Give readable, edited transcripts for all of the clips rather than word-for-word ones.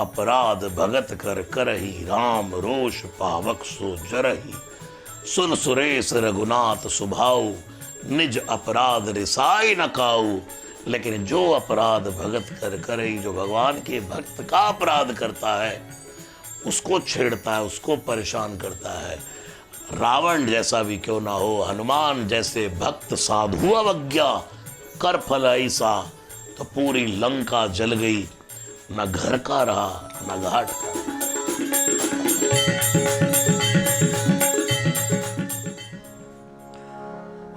अपराध भगत कर करही, राम रोष पावक सो जरही। सुन सुरेश रघुनाथ सुभाऊ, निज अपराध रिसाई न काऊ। लेकिन जो अपराध भगत कर करही, जो भगवान के भक्त का अपराध करता है, उसको छेड़ता है, उसको परेशान करता है, रावण जैसा भी क्यों ना हो, हनुमान जैसे भक्त साधु अवज्ञा कर फल ऐसा, तो पूरी लंका जल गई, न घर का रहा न घाट का।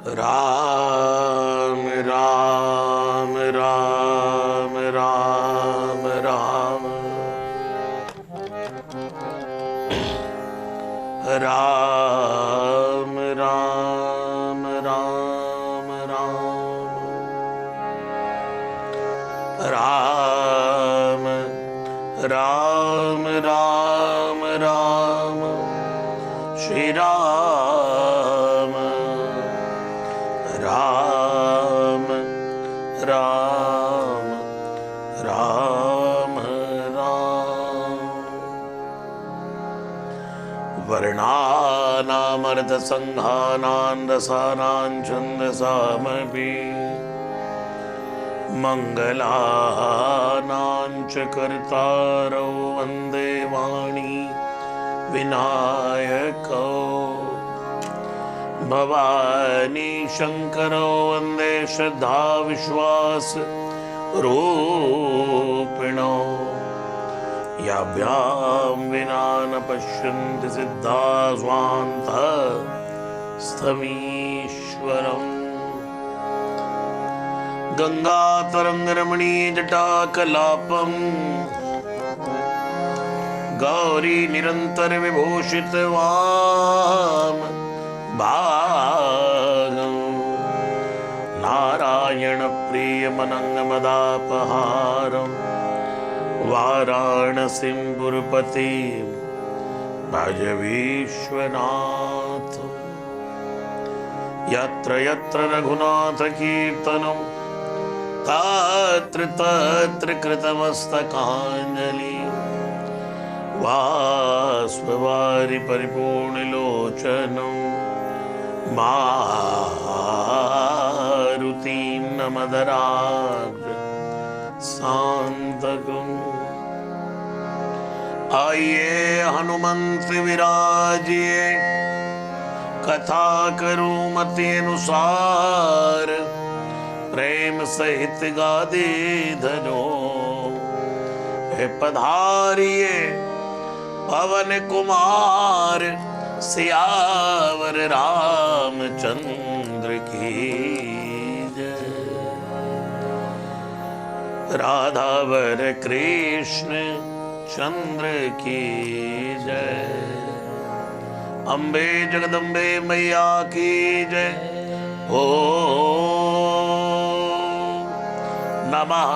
राम राम राम राम राम राम राम राम राम राम राम राम श्री राम राम राम राम राम। वर्णानामर्थ संघानां रसानां छन्दसामपि, मंगलानां च कर्तारौ वन्दे वाणी विनायकौ। भवानी शंकरो वन्दे श्रद्धा विश्वास रूपिणो। याभ्यां विना न पश्यन्ति सिद्धा स्वान्तः स्थमीश्वरम्। गंगा तरंग रमणीय जटा कलापम, गौरी निरंतर विभूषित वाम भागं। नारायण प्रिय मनंग मदापहारं, वाराणसीं पुरपति भज विश्वनाथ। यत्र यत्र रघुनाथ कीर्तनं, तत्र तत्र कृतमस्तकाञ्जलि। बाष्पवारि परिपूर्णलोचनं, मारुतिं नमदराज शान्तकम्। आइए हनुमंत विराजिए, कथा करूं मति अनुसार। प्रेम सहित गादे धनो, हे पधारिए पवन कुमार। सियावर रामचंद्र की जय। राधावर कृष्ण चंद्र की जय। अम्बे जगदम्बे मैया की जय। ओ नमः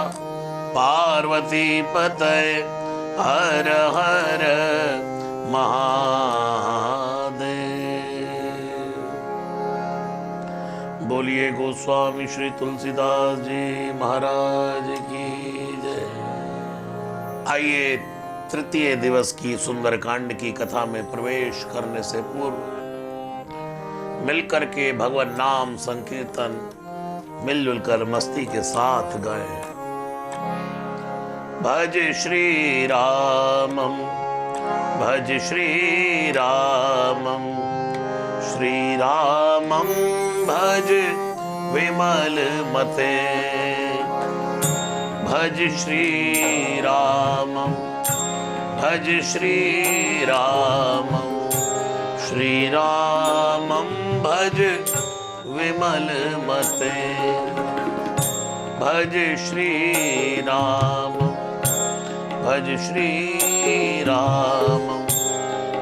पार्वती पतये हर हर महादेव। बोलिए गोस्वामी श्री तुलसीदास जी महाराज की जय। आइए तृतीय दिवस की सुंदरकांड की कथा में प्रवेश करने से पूर्व मिलकर के भगवान नाम संकीर्तन मिलजुल कर मस्ती के साथ गाएं। भज श्री रामम भज श्री रामम, श्री रामम भज विमल मते। भज श्री रामम भज श्री रामम, श्री रामम भज विमल मते। भज श्री रामम भज श्री रामम,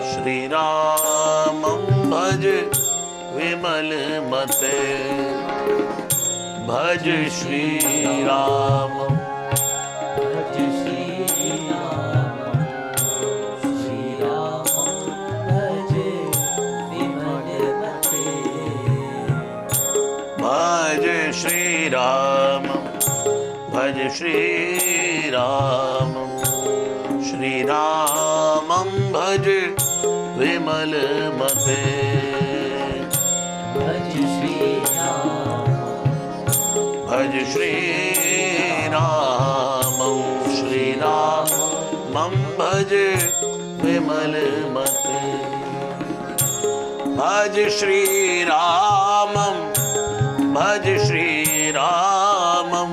श्री रामम भज विमल मते। भज श्री रामम भज श्री रामम, श्री रामम भज विमल मते। भज श्री रामम भज श्री रामम, श्री श्रीरामं भज विमल मते। भज श्री राम, भज श्रीरामं श्रीरामं भज विमल मते। भज श्रीरामं भज श्रीरामं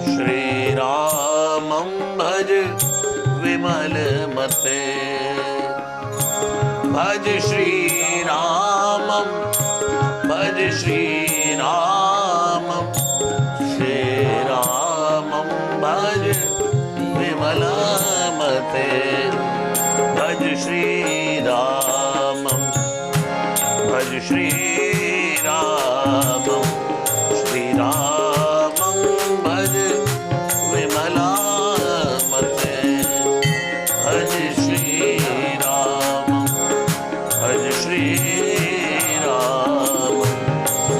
श्रीरामं भज विमल मते। भज श्रीरामं भज श्रीरामं श्रीरामं भज विमल मते। भज श्रीरामं भज श्रीरामं श्रीरामं भज विमल मते। भज श्रीरामं भज श्रीरामं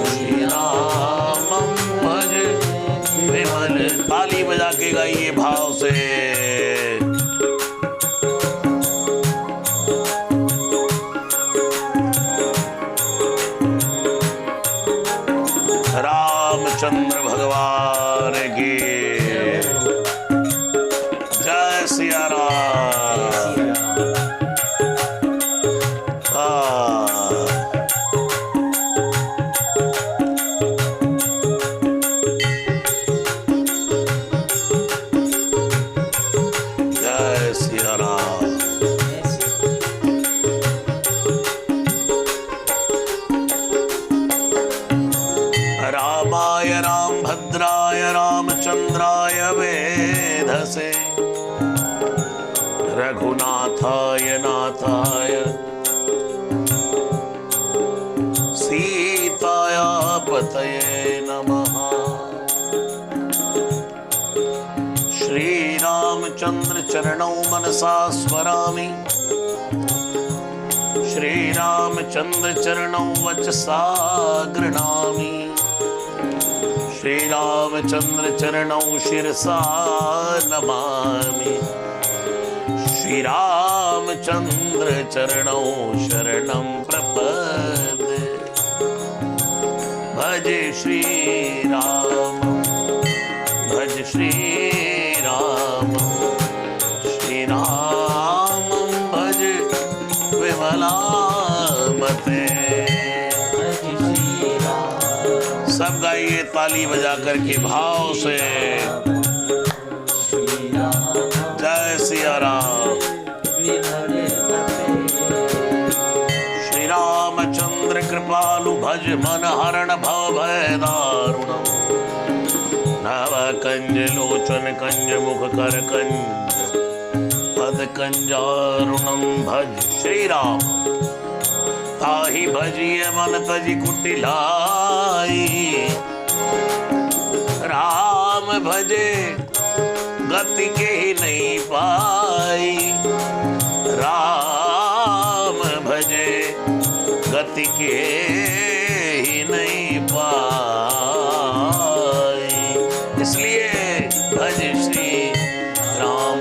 श्रीरामं भज विमल। ताली बजा के गाइए भाव से। रामचंद्र भगवान की जय सिया राम। जय सिया राम। रामाय रामभद्राय रामचंद्राय वेधसे रघुनाथाय नाथाय सीताया पतये नमः। श्री रामचंद्र चरणौ मनसा स्मरामि, श्री रामचंद्र चरणौ वचसा गृह्णामि, श्री रामचंद्र चरणौ शिरसा नमामि, श्री रामचंद्र चरणौ शरणं प्रपद्ये। भज श्री राम भज श्री राम श्रीरामं भज विमला मते। सब गाइए ताली बजा करके भाव से। जय सिया राम। श्री रामचंद्र कृपालु भज मन हरण भव भय दारुणम्। नव कंज लोचन कंज मुख कर कंज पद कंजारुणम। भज श्री राम ताहि भजिय मन तजि कुटिलाई। राम भजे गति के ही नहीं पाई, राम भजे गति के ही नहीं पाई। इसलिए भज श्री राम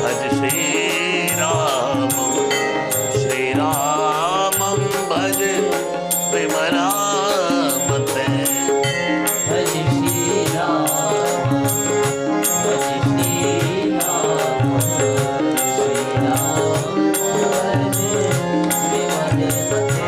भज श्री राम श्रीरामं भज विमला मते। भज श्री राम भज श्री राम श्रीराम भज विमल मते।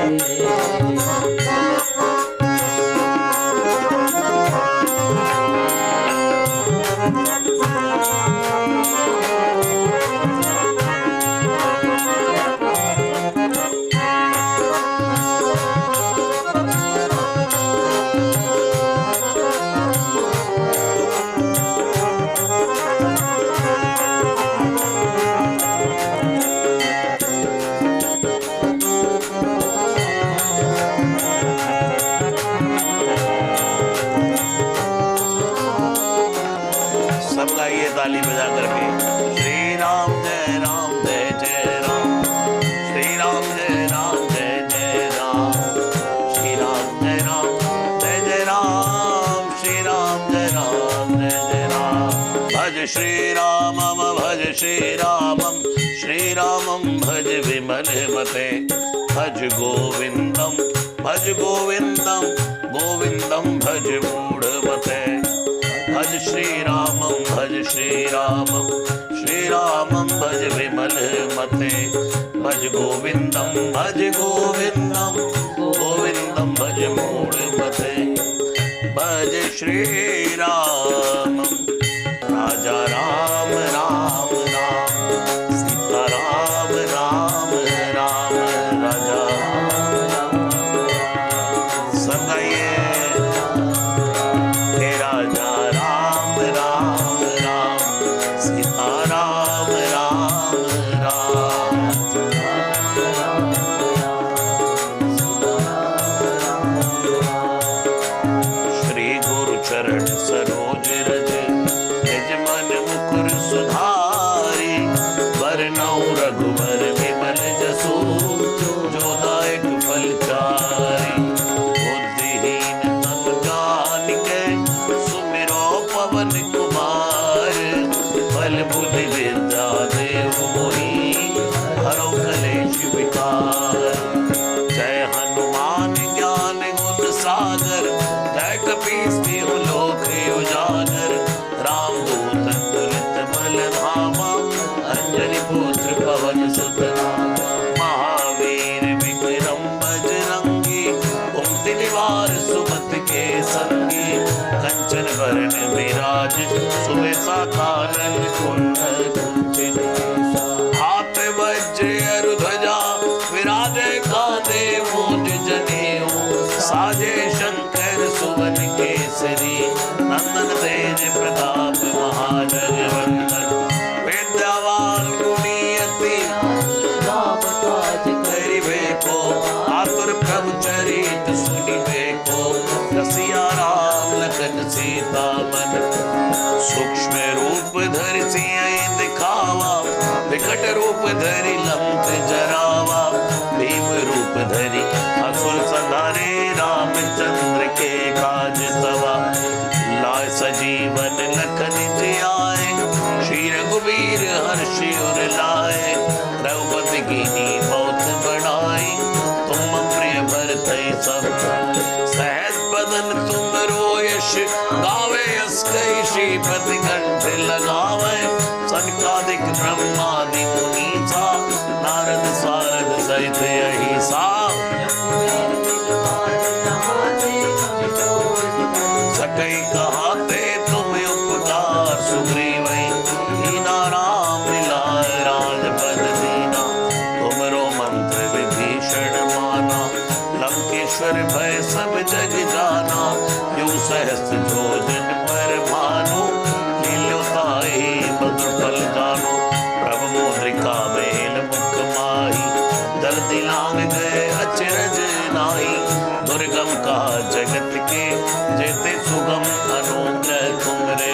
ताली बजा करके श्री राम जय जय राम, श्री राम जय जय राम, श्री राम जय जय राम, श्री राम जय जय राम। भज श्री राम भज श्रीरामं भज विमल मते भज गोविंदम गोविंदम भज मूढ़मते भज श्रीरामं भज विमल मते भज गोविंदम गोविंदम भज मूढ़मते भज श्रीरामं राजा राम राम राम सीता राम राम राम राजा संगाइए हे राजा राम राम राम सीता राम राम राम श्री गुरु चरण सरोज रज निज मन मुकुर सुधारी वरनौ रघुवर विमल जसु जो दायक फलचारी बुद्धिहीन तन जानिके सुमिरो पवन कुमार बल बुद्धि विद्या देव मोहि हरौ कलेश विकार जय हनुमान ज्ञान गुण सागर जय कपीस तिहु लोक उजागर रामदूत तुलित बल धामा अंजनी पुत्र पवन सुत नामा महावीर विक्रम बजरंगी कुमति निवार सुमत के संगी कंचन वरण विराज सुबेसा कानन कुंडल कुंचित हाथ वज्र अरु ध्वजा विराजे कांधे मूंज जनेऊ साजे शंकर सुवन केसरी नंदन तेज प्रताप महाजगवंदन विद्यावान गुणी अति राम काज करिबे को आतुर प्रभु चरित सुनिबे को रसिया राम लखन सीता मन सूक्ष्म रूप धरि सियहि दिखावा विकट रूप धरि लंक जरावा भीम रूप धरि असुर संहारे रामचंद्र के काज सवा लाय सजीवन लखन जियाए श्री रघुवीर हर्षि उर लाए रघुपति कीन्ही बहुत बड़ाई तुम प्रिय भरतहि सब सहज बदन तुम रोयश गावे यस कहि श्रीपति कंठ लगावे सनकादिक ब्रह्मादि मुनीसा नारद सारद सहित अहिसा सकई कहाते तुम उपकार सुग्रीव दीना राम मिलाए राजपद दीना तुमरो मंत्र विभीषण माना लंकेश्वर भय सब जग जाना जो सहस्त्र जोजन पर भानु लील्योताहि मधुर फल जानो प्रभु मुद्रिका मेल मुख माही जल्दी लांग गए अचरज नाही दुर्गम का जगत के जेते सुगम अनुग्रह तुमरे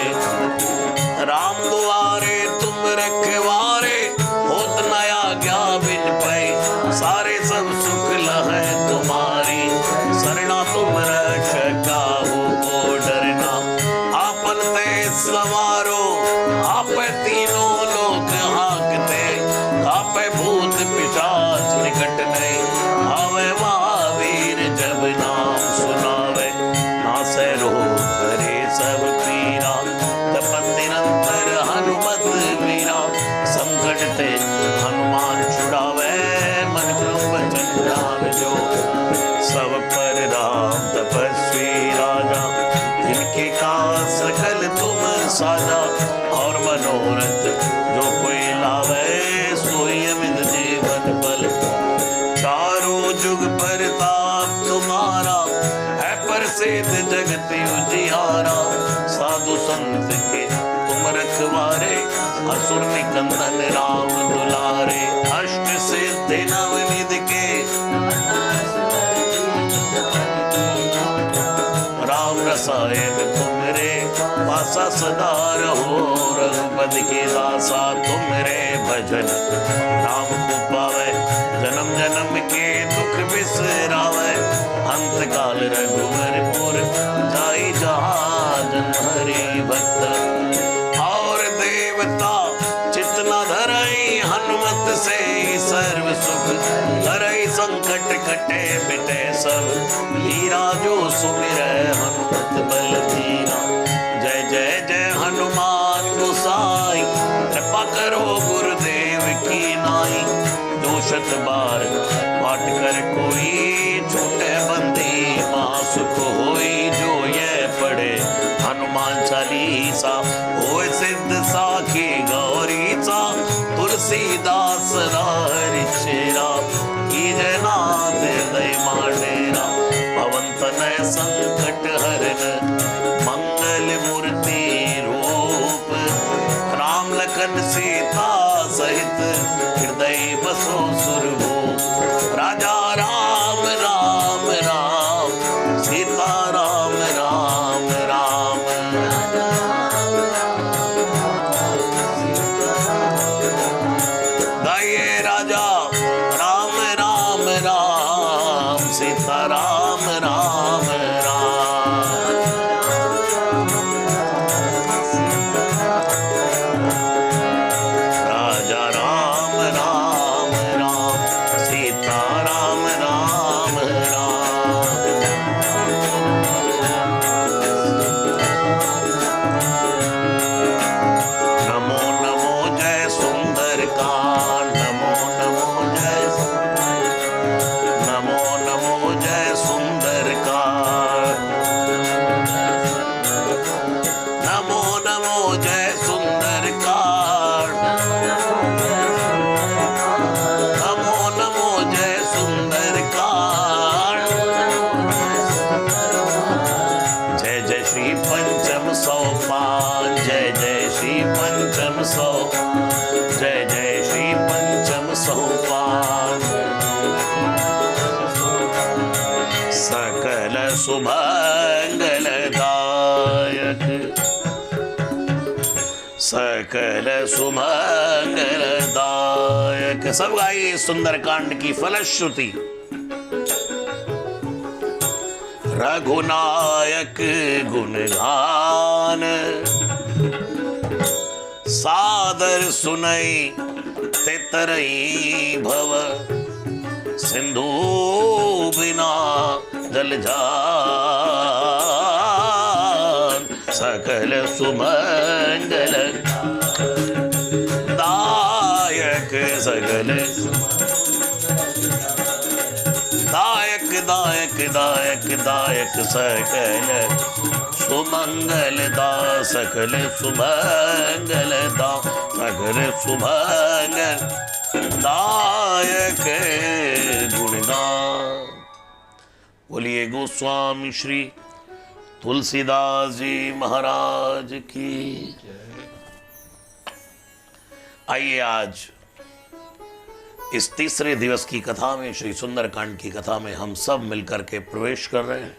राम दुआरे तुम रखवारे होत नया ज्ञा बिन पै सारे सब सुख लहै तुम्हारी शरणा तुम रक्षकाहू को डरना आपन ते सवारो आप तीनों लोक हाकते आपे भूत पिशाच निकट नहीं आवे महावीर जब नाम सुनावे नासै रोग हरे सब पीरा तपत निरंतर हनुमत वीरा संकट ते हनुमान छुड़ावे मन क्रम वचन ध्यान जो सब पर राम तपस्वी राजा जिनके काज सकल तुम साजा और मनोरथ जो कोई लावे सोई अमित जीवन बल चारों जुग परताप तुम्हारा है प्रसिद्ध जगत उजियारा साधु संत के तुम रखवारे असुर निकंदन राम दुलारे अष्ट सिद्धि नवनिधि के राम रसायन तुमरे पासा सदा रहो रघुपति के दासा तुमरे भजन राम को पावे जन्म जन्म के दुख बिसरावे अंत काल रघुवर पुर जाई जहाँ जन हरि भक्त और देवता चितना से सर्व सुख हरई संकट कटे मिटे सब लीरा जो सुमिरै हनुमत बल धीरा। जय जय जय हनुमान गोसाई कृपा करो गुरुदेव की नाई। 200 बार पाठ कर कोई छूटे बंदी मासुख होई जो ये पढ़े हनुमान चालीसा। होए सिद्ध साखी गौरीचा तुलसीदास हरि चेरा। कीजय नाथ हृदय मांडेरा पवन तनय संकट हरन मंगल मूर्ति रूप। राम लखन सीता सहित हृदय बसो सुरभूप। राजा राम राम राम सीता राम राम राम। गाइए राजा राम राम राम सीता राम राम राम। राजा राम राम राम सीता राम राम राम। नमो नमो जय सुंदर कांड। नमो नमो जय नमो नमो जय सुंदर कांड। नमो नमो जय सुंदर कांड। नमो नमो जय सुंदर कांड। जय जय श्री पंचम सोपान। जय जय श्री पंचम सो। जय जय श्री पंचम सोपान। सकल सुमंगल दायक सकल सुमंगल दायक। सब गाइए सुंदरकांड की फलश्रुति। रघुनायक गुणगान सादर सुनई तेतरई भव। सिंधु बिना जल जान। सकल सुमंगल दायक सकल दायक दायक दायक दायक सकल सुमंगल दा। सकल सुमंगल दा सकल सुमंगल दायक गुणगान। बोलिए गोस्वामी श्री तुलसीदास जी महाराज की। आइए आज इस तीसरे दिवस की कथा में, श्री सुंदरकांड की कथा में हम सब मिलकर के प्रवेश कर रहे हैं।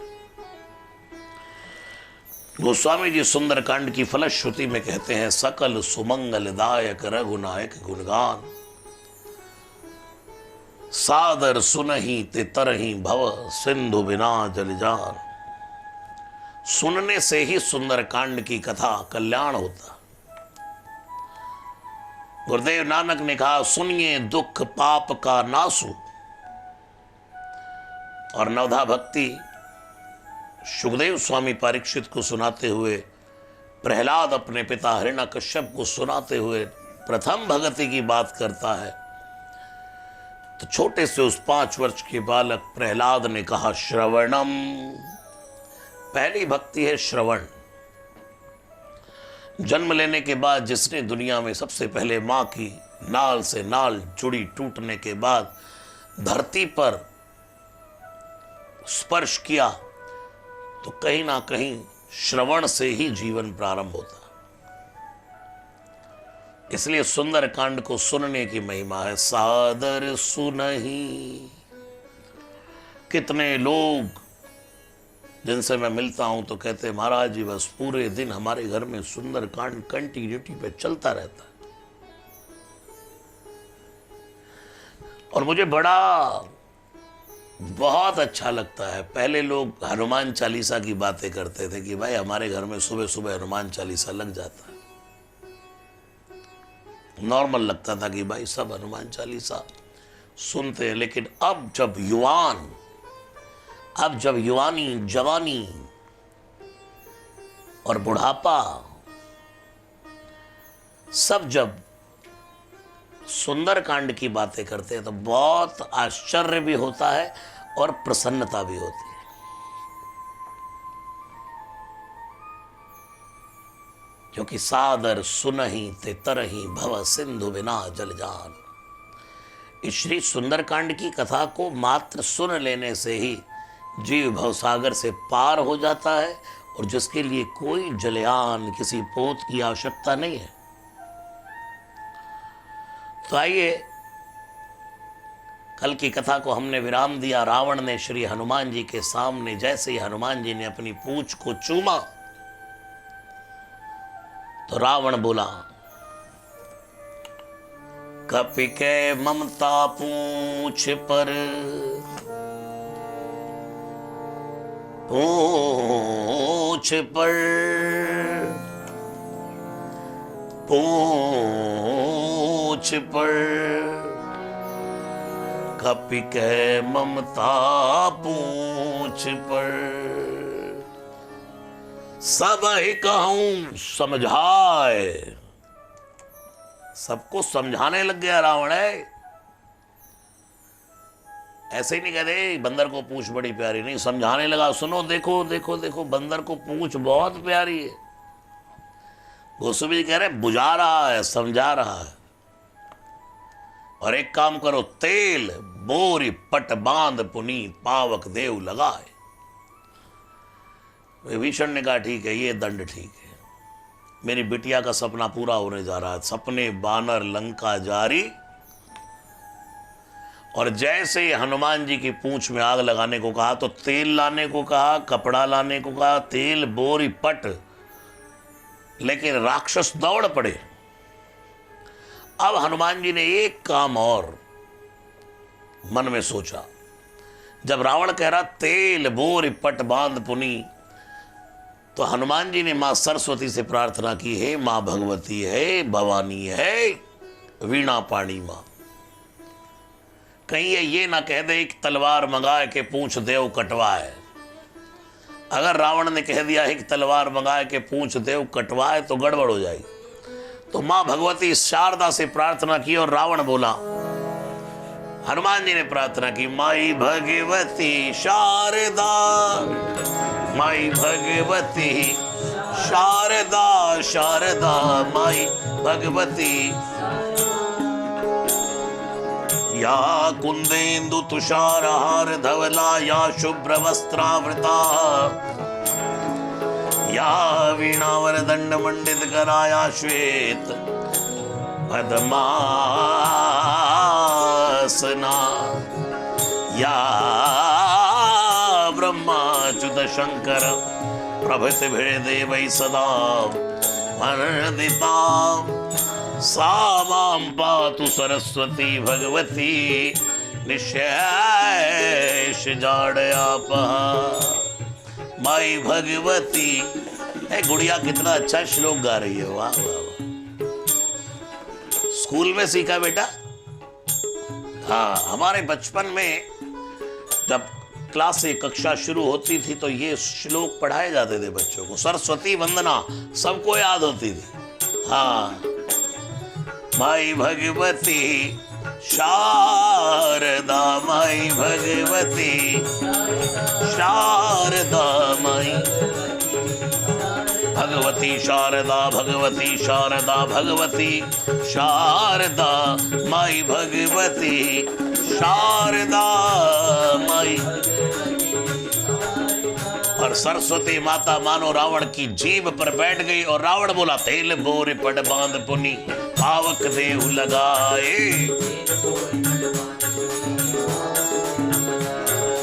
गोस्वामी जी सुंदरकांड की फलश्रुति में कहते हैं, सकल सुमंगल दायक रघुनायक गुणगान सादर सुनहि ते तरहि भव सिंधु बिना जल जान। सुनने से ही सुंदरकांड की कथा कल्याण होता। गुरुदेव नानक ने कहा, सुनिए दुख पाप का नासु। और नवधा भक्ति सुखदेव स्वामी परीक्षित को सुनाते हुए, प्रहलाद अपने पिता हिरण्यकश्यप को सुनाते हुए प्रथम भगति की बात करता है। तो छोटे से उस 5 वर्ष के बालक प्रहलाद ने कहा, श्रवणम। पहली भक्ति है श्रवण। जन्म लेने के बाद जिसने दुनिया में सबसे पहले मां की नाल से नाल जुड़ी टूटने के बाद धरती पर स्पर्श किया, तो कहीं ना कहीं श्रवण से ही जीवन प्रारंभ होता। इसलिए सुंदरकांड को सुनने की महिमा है। सादर सुनहि। कितने लोग जिनसे मैं मिलता हूं तो कहते हैं, महाराज जी बस पूरे दिन हमारे घर में सुंदरकांड कंटिन्यूटी पे चलता रहता है। और मुझे बहुत अच्छा लगता है। पहले लोग हनुमान चालीसा की बातें करते थे कि भाई हमारे घर में सुबह सुबह हनुमान चालीसा लग जाता है। नॉर्मल लगता था कि भाई सब हनुमान चालीसा सुनते हैं, लेकिन अब जब युवानी, जवानी और बुढ़ापा सब जब सुंदरकांड की बातें करते हैं तो बहुत आश्चर्य भी होता है और प्रसन्नता भी होती है। क्योंकि सादर सुनहि ते तरहि भव सिंधु बिना जल जान। इस श्री सुंदरकांड की कथा को मात्र सुन लेने से ही जीव भवसागर से पार हो जाता है, और जिसके लिए कोई जलयान, किसी पोत की आवश्यकता नहीं है। तो आइए, कल की कथा को हमने विराम दिया। रावण ने श्री हनुमान जी के सामने जैसे ही हनुमान जी ने अपनी पूंछ को चूमा तो रावण बोला, कपि के ममता पूंछ पर, पूंछ पर, पूंछ पर, कपि के ममता पूंछ पर, सब ही कहूं समझाए। सबको समझाने लग गया रावण है। ऐसे ही नहीं कहते बंदर को पूंछ बड़ी प्यारी, नहीं, समझाने लगा। सुनो, देखो देखो देखो, बंदर को पूंछ बहुत प्यारी है। गोस्वामी जी कह रहे बुझा रहा है, समझा रहा है। और एक काम करो, तेल बोरी पट बांध पुनीत पावक देव लगाए। विभीषण ने कहा ठीक है, ये दंड ठीक है। मेरी बिटिया का सपना पूरा होने जा रहा है। सपने बानर लंका जारी। और जैसे ही हनुमान जी की पूंछ में आग लगाने को कहा तो तेल लाने को कहा, कपड़ा लाने को कहा, तेल बोरी पट, लेकिन राक्षस दौड़ पड़े। अब हनुमान जी ने एक काम और मन में सोचा। जब रावण कह रहा तेल बोरी पट बांध पुनी, तो हनुमान जी ने मां सरस्वती से प्रार्थना की, हे मां भगवती, है भवानी, है वीणा पाणी मां, कहीं ये ना कह दे कि तलवार मंगाए के पूंछ देव कटवाए। अगर रावण ने कह दिया है कि तलवार मंगाए के पूंछ देव कटवाए तो गड़बड़ हो जाएगी। तो मां भगवती शारदा से प्रार्थना की और रावण बोला, हनुमान जी ने प्रार्थना की, माई भगवती शारदा, माई भगवती शारदा, शारदा माई भगवती, या कुंदेन्दु तुषारहार धवला, या शुभ्र वस्त्रावृता, या वीणावर दंड मंडित कराया, श्वेत पद्मासना, या ब्रह्माच्युत शंकर प्रभृति देवै सदा वंदिता, सा मां पातु सरस्वती भगवती निशेष जाडयापहा। माई भगवती है। गुड़िया कितना अच्छा श्लोक गा रही है, वाह वाह वाह। स्कूल में सीखा बेटा? हाँ, हमारे बचपन में जब क्लास से कक्षा शुरू होती थी तो ये श्लोक पढ़ाए जाते थे बच्चों को। सरस्वती वंदना सबको याद होती थी। हाँ, माई भगवती शारदा, माई भगवती शारदा, माई भगवती शारदा, भगवती शारदा, भगवती शारदा, माई भगवती शारदा, माई। और सरस्वती माता मानो रावण की जीभ पर बैठ गई और रावण बोला, तेल बोरे पट बांध पुनी पावक देव लगाए।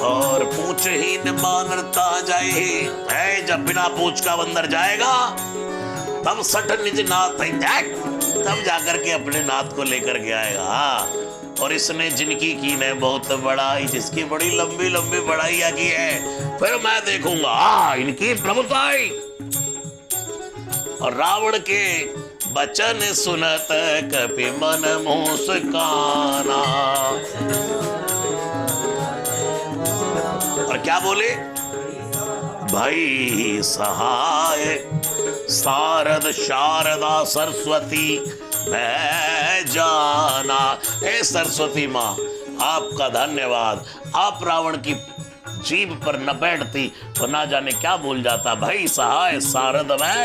और पूछहीन बानरता जाए है, जब बिना पूछ का बंदर जाएगा तब सठ निज नाथ, तब जाकर के अपने नाथ को लेकर के आएगा। और इसने जिनकी की ने बहुत बड़ाई, जिसकी बड़ी लंबी लंबी बड़ाइयां की है, फिर मैं देखूंगा इनकी प्रभुताई। और रावण के बचन सुनत कपि मन मुस्काना। और क्या बोले? भई सहाय शारद शारदा सरस्वती मैं जाना। हे सरस्वती माँ, आपका धन्यवाद। आप रावण की जीभ पर न बैठती तो ना जाने क्या भूल जाता। भई सहाय शारद मैं,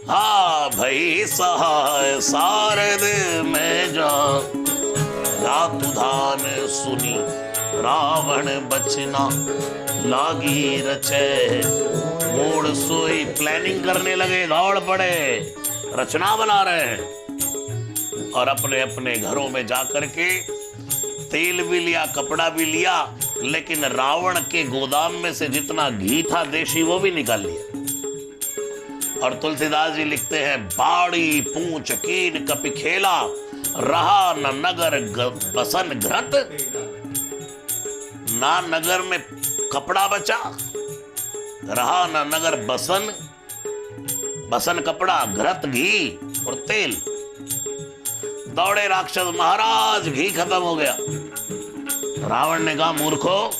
हाँ भई सहाय शारद मैं जान। धातु धान सुनी रावण बचना, लागी रचे मूड सोई। प्लानिंग करने लगे, दौड़ पड़े, रचना बना रहे हैं। और अपने अपने घरों में जाकर के तेल भी लिया, कपड़ा भी लिया, लेकिन रावण के गोदाम में से जितना घी था देशी वो भी निकाल लिया। और तुलसीदास जी लिखते हैं, बाड़ी पूंछ कीन कपि खेला, रहा न नगर बसन घृत। ना नगर में कपड़ा बचा, रहा न नगर बसन, बसन कपड़ा, घृत घी और तेल। दौड़े राक्षस, महाराज घी खत्म हो गया। रावण ने कहा, मूर्खो,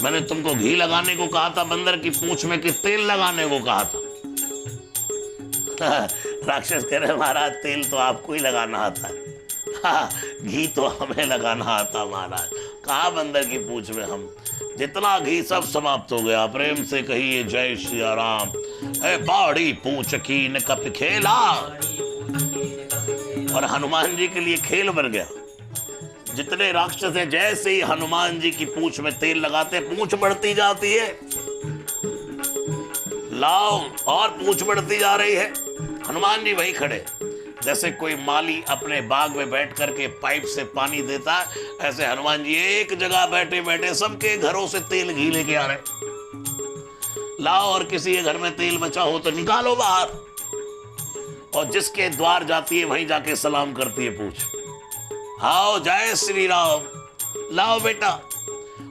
मैंने तुमको घी लगाने को कहा था बंदर की पूंछ में कि तेल लगाने को कहा था? राक्षस कह रहे, महाराज तेल तो आपको ही लगाना आता है, हाँ, घी तो हमें लगाना आता महाराज। कहा बंदर की पूंछ में हम, जितना घी सब समाप्त हो गया। प्रेम से कहिए जय श्री राम। बाड़ी पूंछ कीन कपि खेला। और हनुमान जी के लिए खेल बन गया। जितने राक्षस हैं, जैसे ही हनुमान जी की पूंछ में तेल लगाते पूंछ बढ़ती जाती है। लाओ, और पूंछ बढ़ती जा रही है। हनुमान जी वही खड़े, जैसे कोई माली अपने बाग में बैठ करके पाइप से पानी देता है, ऐसे हनुमान जी एक जगह बैठे बैठे सबके घरों से तेल घी लेके आ रहे। लाओ, और किसी के घर में तेल बचा हो तो निकालो बाहर। और जिसके द्वार जाती है वहीं जाके सलाम करती है पूछ, आओ जय श्री राम, लाओ बेटा।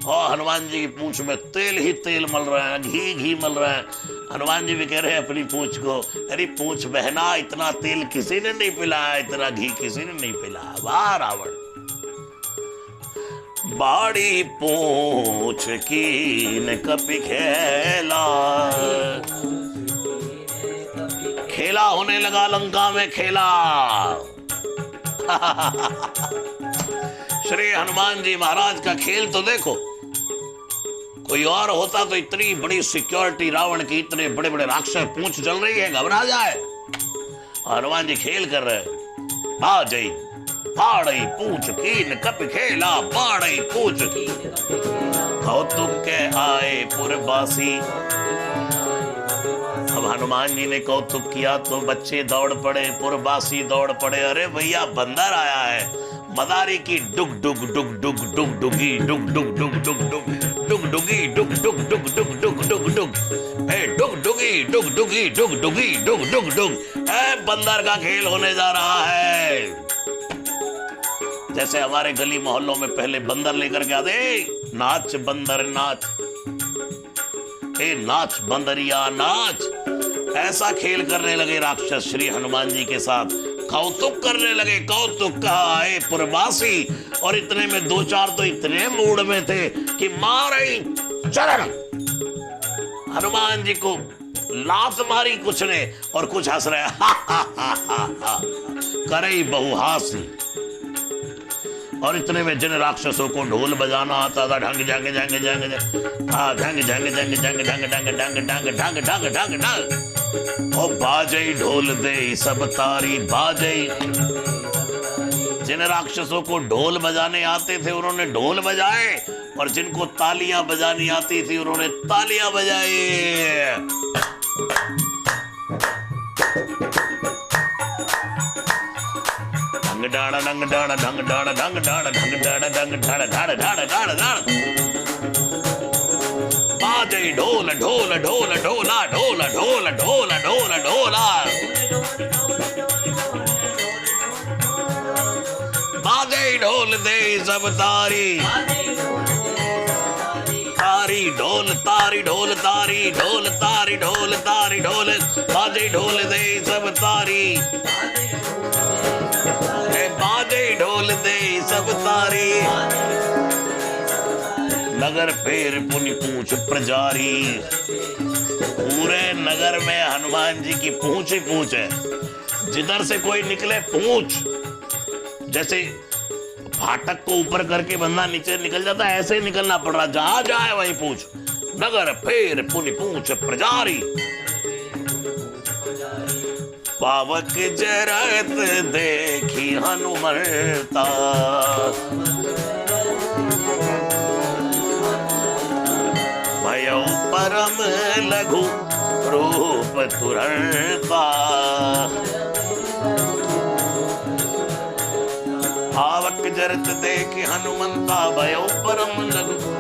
और हनुमान जी की पूंछ में तेल ही तेल मल रहे हैं, घी घी मल रहे हैं। हनुमान जी भी कह रहे हैं अपनी पूंछ को, अरे पूंछ बहना, इतना तेल किसी ने नहीं पिलाया, इतना घी किसी ने नहीं पिलाया। वाह रावण। बाड़ी पूंछ कीन कपि खेला, खेला होने लगा लंका में खेला। श्री हनुमान जी महाराज का खेल तो देखो। कोई और होता तो इतनी बड़ी सिक्योरिटी रावण की, इतने बड़े बड़े राक्षस, पूंछ चल रही है, घबरा जाए। हनुमान जी खेल कर रहे। बाजई बाड़ई पूंछ कीन कपि खेला, बाड़ई पूंछ कौतुक के आए पुरबासी। अब हनुमान जी ने कौतुक किया तो बच्चे दौड़ पड़े, पुरबासी दौड़ पड़े। अरे भैया बंदर आया है। मदारी की डुग डुग डुग डुग डुग डुगी डुग डुग डुग डुग डुग डुग डुगी डुग डुग डुग डुग डुग डुग डुग डुग डुगी डुग डुगी डुग डुगी डुग डुग डुग। बंदर का खेल होने जा रहा है। जैसे हमारे गली मोहल्लों में पहले बंदर लेकर के आते, नाच बंदर नाच, ए नाच बंदरिया नाच। ऐसा खेल करने लगे राक्षस श्री हनुमान जी के साथ, कौतुक करने लगे। कौतुक कहा आए पुरवासी। और इतने में दो चार तो इतने मूड में थे कि मारे चरण हनुमान जी को लात मारी कुछ ने, और कुछ हंस रहे हा हा हा हा हा, करे बहुहासी। और इतने में जिन राक्षसों को ढोल बजाना आता था, ढंग जंग जंग जंग, हाँ ढंग जंग जंग जंग ढंग ढंग ढंग ढंग ढंग ढंग ढंग ढंग, ओ बाजई ढोल दे सब तारी बाजई। जिन राक्षसों को ढोल बजाने आते थे उन्होंने ढोल बजाए, और जिनको तालियां बजानी आती थी उन्होंने तालियां बजाई। ढंग डाड़ा ढंग डाड़ा ढंग डाड़ा ढंग डाड़ा ढंग डाड़ा ढंग डाड़ा ढाड़ा ढाड़ा ढाड़ा ढाड़ा, बाजे ढोल ढोल ढोल ढोला ढोल ढोल ढोल ढोल ढोला, बाजे ढोल दे सब तारी तारी ढोल तारी ढोल तारी ढोल तारी ढोल तारी ढोल बाजे ढोल दे सब तारी बाजे ढोल दे सब तारी नगर फेर पुनि पूछ प्रजारी। पूरे नगर में हनुमान जी की पूछ ही पूछ है, जिधर से कोई निकले पूछ। जैसे फाटक को ऊपर करके बंदा नीचे निकल जाता है, ऐसे ही निकलना पड़ रहा, जहां जाए वहीं पूछ। नगर फेर पुनि पूछ प्रजारी, पावक जरत देखी हनुमंता भयउ परम लघु रूप तुरंता। पावक जरत देखी हनुमंता भयउ परम लघु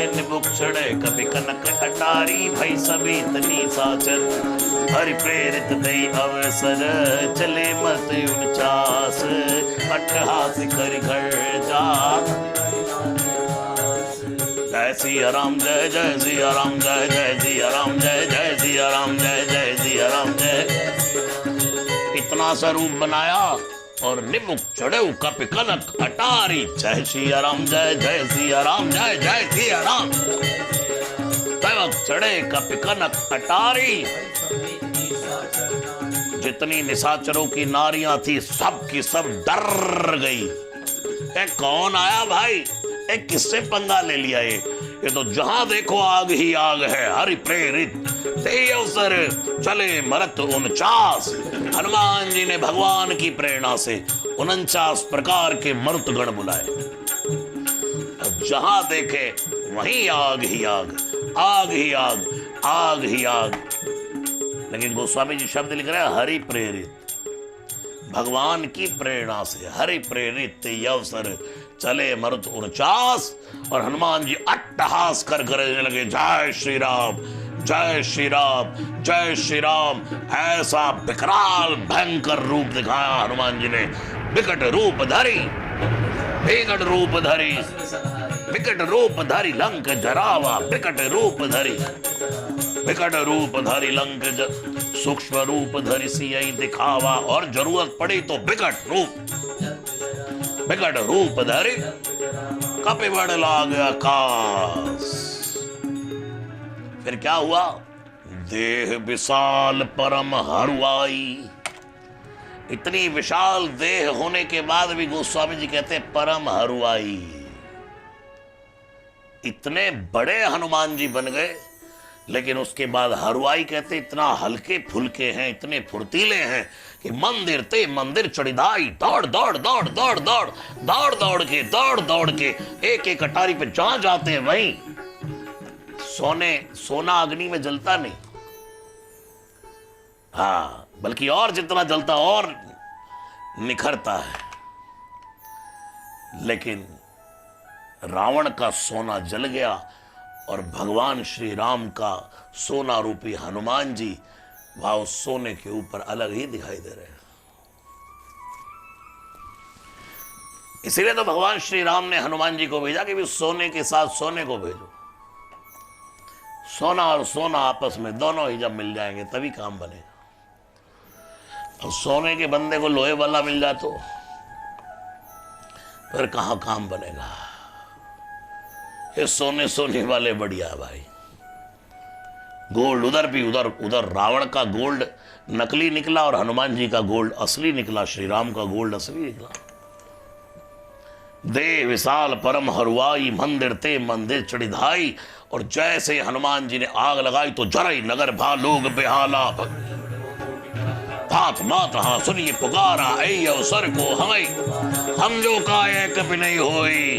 निबुक्षण कपि कनक अटारी भई सभी तनी साचर हरि प्रेरित दई अवसर चले मत 49 अट्ठहास कर घर जा। जय सिया राम जय जय सिया राम जय जय सिया राम जय जय सिया राम जय जय सिया राम जय। इतना स्वरूप बनाया और निमुख चढ़े कपि कनक अटारी जय सिया राम जय जय सिया राम जय जय सिया राम। तवक चढ़े कपि कनक अटारी। जितनी निशाचरों की नारियां थी सब की सब डर गई। कौन आया भाई, किससे पंगा ले लिया ये तो जहां देखो आग ही आग है। हरि प्रेरित ते अवसर चले मरत 49। हनुमान जी ने भगवान की प्रेरणा से 49 प्रकार के मरुत गण बुलाए। जहां देखे वहीं आग ही आग, आग ही आग, आग ही आग। लेकिन गोस्वामी जी शब्द लिख रहे हैं हरि प्रेरित, भगवान की प्रेरणा से हरि प्रेरित ते अवसर चले मरुत 49। और हनुमान जी अट्टहास कर करने लगे जय श्री राम जय श्री राम जय श्री राम। ऐसा विकराल भयंकर रूप दिखाया हनुमान जी ने। विकट रूप धरी, विकट रूप धरी, विकट रूप धरी लंक जरावा। विकट रूप धरी, विकट रूप धरी लंक सूक्ष्म रूप धरी सियहि दिखावा। और जरूरत पड़ी तो विकट रूप धरी कपि बढ़ लाग आकाश। फिर क्या हुआ, देह विशाल परम हरुआई। इतनी विशाल देह होने के बाद भी गोस्वामी जी कहते परम हरुआई। इतने बड़े हनुमान जी बन गए, लेकिन उसके बाद हरुआई कहते इतना हल्के फुल्के हैं, इतने फुर्तीले हैं कि मंदिर ते मंदिर चढ़िदाई। दौड़ दौड़ दौड़ दौड़ दौड़ दौड़ दौड़ के दौड़ दौड़ के एक एक अटारी पे जहां जाते हैं वहीं सोना अग्नि में जलता नहीं, हाँ, बल्कि और जितना जलता और निखरता है। लेकिन रावण का सोना जल गया और भगवान श्री राम का सोना रूपी हनुमान जी वह उस सोने के ऊपर अलग ही दिखाई दे रहे हैं। इसीलिए तो भगवान श्री राम ने हनुमान जी को भेजा कि भी सोने के साथ सोने को भेजो। सोना और सोना आपस में दोनों ही जब मिल जाएंगे तभी काम बनेगा। और सोने के बंदे को लोहे वाला मिल जाए तो फिर कहां काम बनेगा। ये सोने वाले बढ़िया भाई। गोल्ड उधर भी उधर रावण का गोल्ड नकली निकला और हनुमान जी का गोल्ड असली निकला, श्री राम का गोल्ड असली निकला। दे विशाल परम हरुआई मंदिर ते मंदिर चढ़िधाई। और जैसे हनुमान जी ने आग लगाई तो जरई नगर भा लोग बेहाला। हाथ मात हाँ सुनिए पुकारा ऐ अवसर को हमें हम जो काय कभी नहीं होई।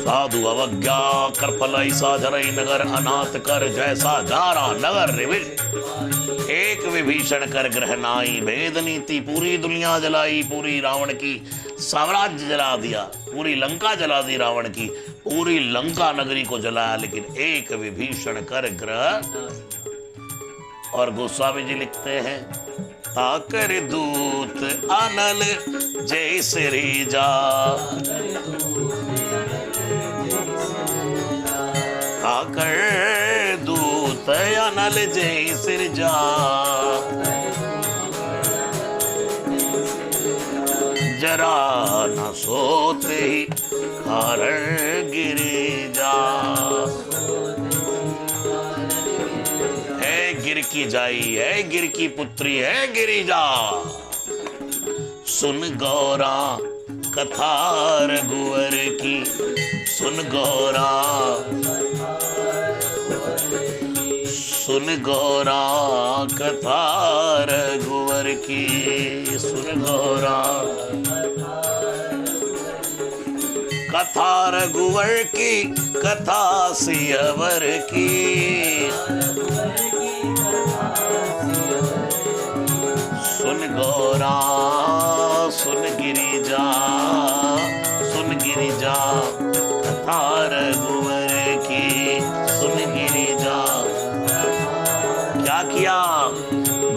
साधु अवज्ञा कर पलाई साधरई नगर अनाथ कर जैसा जारा नगर रिविज। एक विभीषण कर ग्रह नाई भेद नीति पूरी दुनिया जलाई। पूरी रावण की साम्राज्य जला दिया, पूरी लंका जला दी रावण की, पूरी लंका नगरी को जलाया, लेकिन एक विभीषण कर ग्रह। और गोस्वामी जी लिखते हैं ताकर दूत अनल जय श्री जा। ताकर दूत अनल जय सिरजा, जरा न सोते ही कारण गिरी जा। है गिर की जाई, है गिर की पुत्री, है गिरिजा। सुन गौरा कथा रघुवर की, सुन गौरा, सुन गौरा कथा रघुवर की, सुन गौरा कथा रघुवर की, कथा सियवर की। सुन गौरा, सुन गिरिजा, सुन गिरिजा कथा रघुवर की, सुन गिरिजा। क्या किया?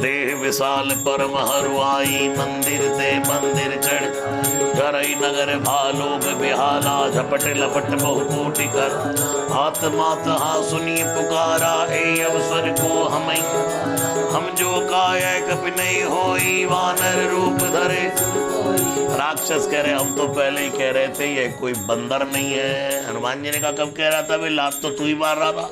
देह विशाल परम हरुआई, मंदिर ते मंदिर चढ़, करई नगर भालोग बिहाला, झपट लपट बहु कोटि कर, आत्मा तहा सुनी पुकारा, ए अवसर को हम जो काय कपि नहीं होई, वानर रूप धरे। राक्षस कह रहे हम तो पहले ही कह रहे थे ये कोई बंदर नहीं है। हनुमान जी ने कहा कब कह रहा था? भाई लात तो तू ही मार रहा था।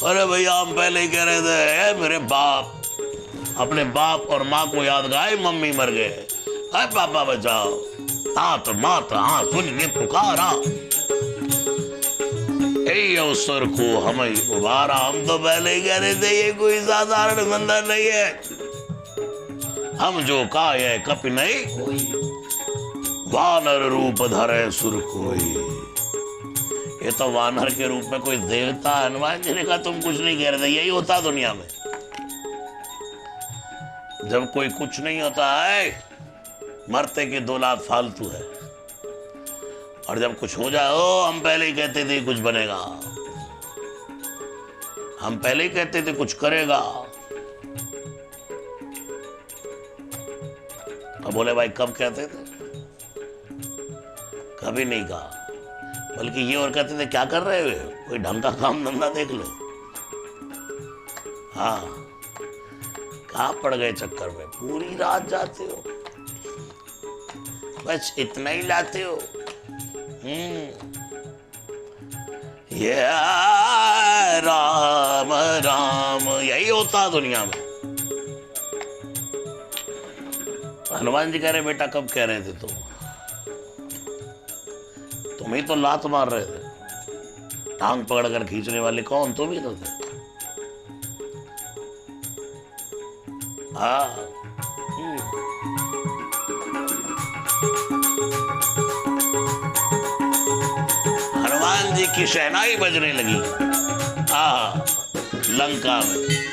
अरे भैया हम पहले ही कह रहे थे, मेरे बाप, अपने बाप और माँ को याद गाए, मम्मी मर गए, अरे पापा बचाओ, तात मात हाँ सुनिए पुकारा, यही अवसर को हमें उबारा। हम तो पहले ही कह रहे थे ये कोई साधारण बंदा नहीं है, हम जो काय कपि नहीं, वानर रूप धरे सुर कोई। ये तो वानर के रूप में कोई देवता। हनुमान जी ने कहा तुम कुछ नहीं कह रहे थे, यही होता दुनिया में। जब कोई कुछ नहीं होता है, मरते की दौलत फालतू है, और जब कुछ हो जाए, ओ हम पहले ही कहते थे कुछ बनेगा, हम पहले ही कहते थे कुछ करेगा। अब बोले भाई कब कहते थे? कभी नहीं कहा, बल्कि ये और कहते थे क्या कर रहे हो, कोई ढंग का काम धंधा देख लो। हाँ, कहाँ पड़ गए चक्कर में, पूरी रात जाते हो, बस इतना ही लाते हो। ये राम राम, यही होता दुनिया में। हनुमान जी कह रहे बेटा कब कह रहे थे तुम ही तो लात मार रहे थे, टांग पकड़कर खींचने वाले कौन? तुम ही तो थे। हाँ, हनुमान जी की शहनाई बजने लगी लंका में।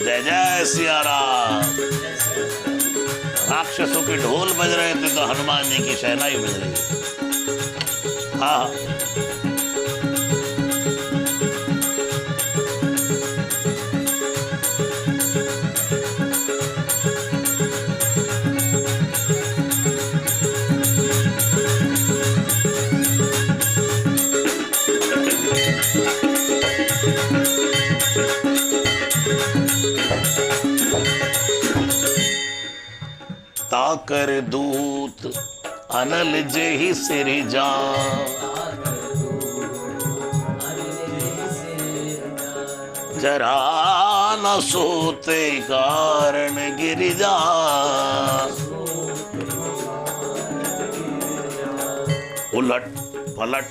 जय जय सिया राम। राक्षसों के ढोल बज रहे थे तो हनुमान जी की शहनाई बज रही थी। हाँ, ताकर दूत अनल जेहि सिरजा, जरा न सोते कारण गिरिजा। उलट पलट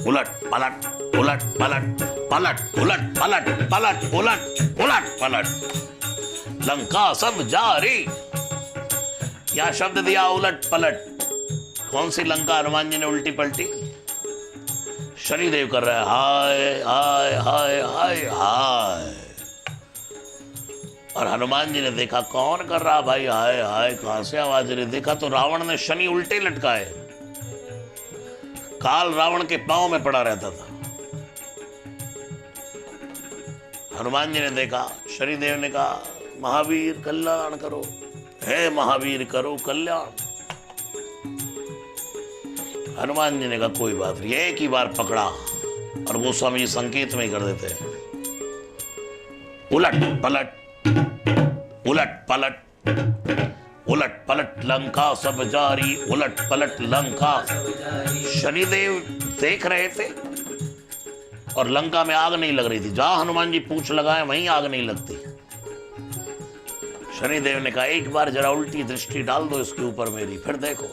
उलट पलट उलट पलट पलट उलट पलट पलट उलट उलट पलट, लंका सब जारी। क्या शब्द दिया? उलट पलट। कौन सी लंका हनुमान जी ने उल्टी पलटी? शनिदेव कर रहा है हाय हाय हाय हाय हाय। और हनुमान जी ने देखा कौन कर रहा भाई हाय हाय, कहां से आवाज रही? देखा तो रावण ने शनि उल्टे लटकाए, काल रावण के पांव में पड़ा रहता था। हनुमान जी ने देखा, शनिदेव ने कहा महावीर कल्याण करो, हे महावीर करो कल्याण। हनुमान जी ने कहा कोई बात नहीं, एक ही बार पकड़ा और गोस्वामी जी संकेत में ही कर देते हैं, उलट पलट उलट पलट उलट पलट लंका सब जारी, उलट पलट लंका। शनिदेव देख रहे थे और लंका में आग नहीं लग रही थी। जहां हनुमान जी पूंछ लगाए वहीं आग नहीं लगती। शनिदेव ने कहा एक बार जरा उल्टी दृष्टि डाल दो इसके ऊपर मेरी, फिर देखो।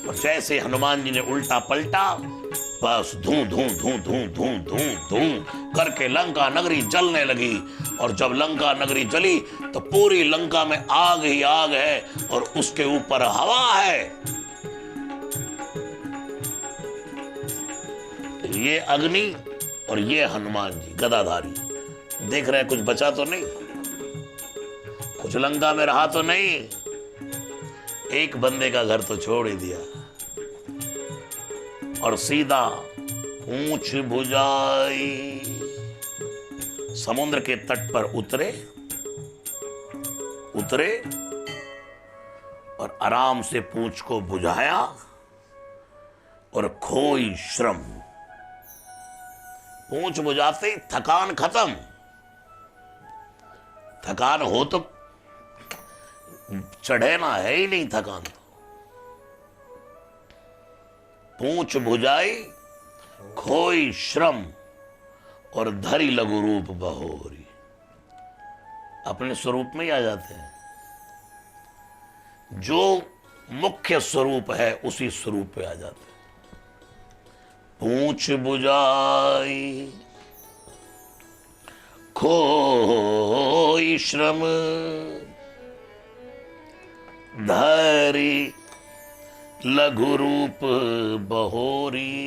और जैसे हनुमान जी ने उल्टा पलटा, बस धूं धूं धूं धूं धूं धूं धूं करके लंका नगरी जलने लगी। और जब लंका नगरी जली तो पूरी लंका में आग ही आग है और उसके ऊपर हवा है। ये अग्नि और ये हनुमान जी गदाधारी। देख रहे हैं कुछ बचा तो नहीं, कुछ लंका में रहा तो नहीं। एक बंदे का घर तो छोड़ ही दिया और सीधा पूंछ भुजाई समुद्र के तट पर उतरे और आराम से पूंछ को बुझाया और खोई श्रम। पूंछ बुझाते थकान खत्म। थकान हो तो चढ़े ना, है ही नहीं थकान। तो पूंछ बुझाई खोई श्रम और धरी लघु रूप बहोरी। अपने स्वरूप में ही आ जाते हैं। जो मुख्य स्वरूप है उसी स्वरूप पे आ जाते हैं। पूंछ बुझाई खोई श्रम धरी लघु रूप बहोरी।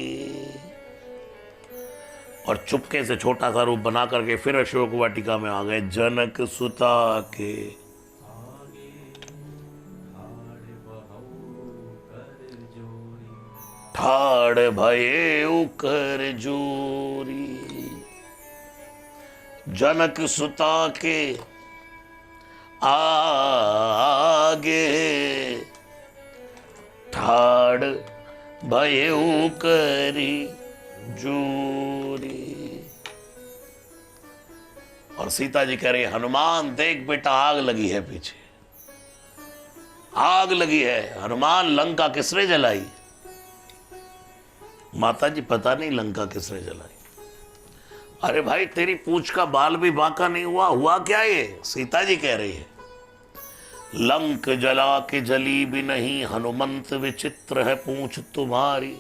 और चुपके से छोटा सा रूप बना करके फिर अशोक वाटिका में आ गए। जनक सुता के ठाड़ भये उकर जोरी। जनक सुता के आगे ठाड़ भये उकरी जोरी। और सीता जी कह रही हनुमान देख बेटा आग लगी है, पीछे आग लगी है। हनुमान लंका किसने जलाई? माता जी पता नहीं लंका किसने जलाई। अरे भाई तेरी पूंछ का बाल भी बांका नहीं हुआ, हुआ क्या ये? सीता जी कह रही है लंक जला के जली भी नहीं, हनुमंत विचित्र है पूंछ तुम्हारी।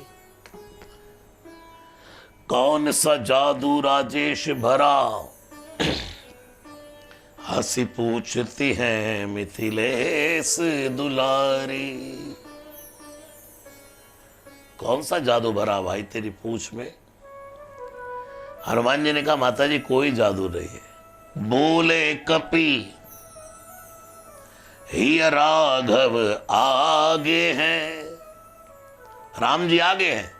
कौन सा जादू राजेश भरा, हंसी पूछती है मिथिलेश दुलारी। कौन सा जादू भरा भाई तेरी पूंछ में? हनुमान जी ने कहा माता जी कोई जादू नहीं है। बोले कपि ही राघव आगे हैं, राम जी आगे हैं,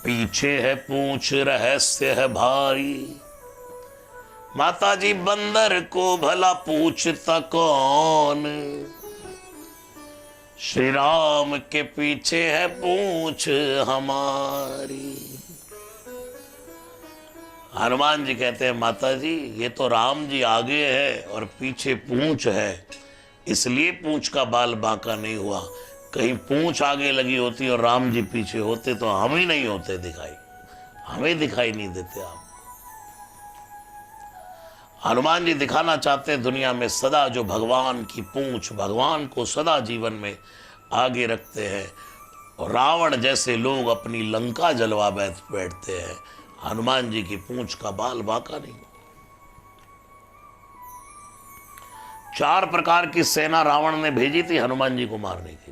पीछे है पूंछ रहस्य है भारी। माता जी बंदर को भला पूछता कौन, श्री राम के पीछे है पूंछ हमारी। हनुमान जी कहते हैं माता जी ये तो राम जी आगे है और पीछे पूंछ है, इसलिए पूंछ का बाल बांका नहीं हुआ। कहीं पूंछ आगे लगी होती और राम जी पीछे होते तो हम ही नहीं होते दिखाई, हमें दिखाई नहीं देते आप। हनुमान जी दिखाना चाहते हैं दुनिया में सदा जो भगवान की पूंछ, भगवान को सदा जीवन में आगे रखते हैं। और रावण जैसे लोग अपनी लंका जलवा बैठते हैं, हनुमान जी की पूंछ का बाल बांका नहीं। 4 प्रकार की सेना रावण ने भेजी थी हनुमान जी को मारने के लिए।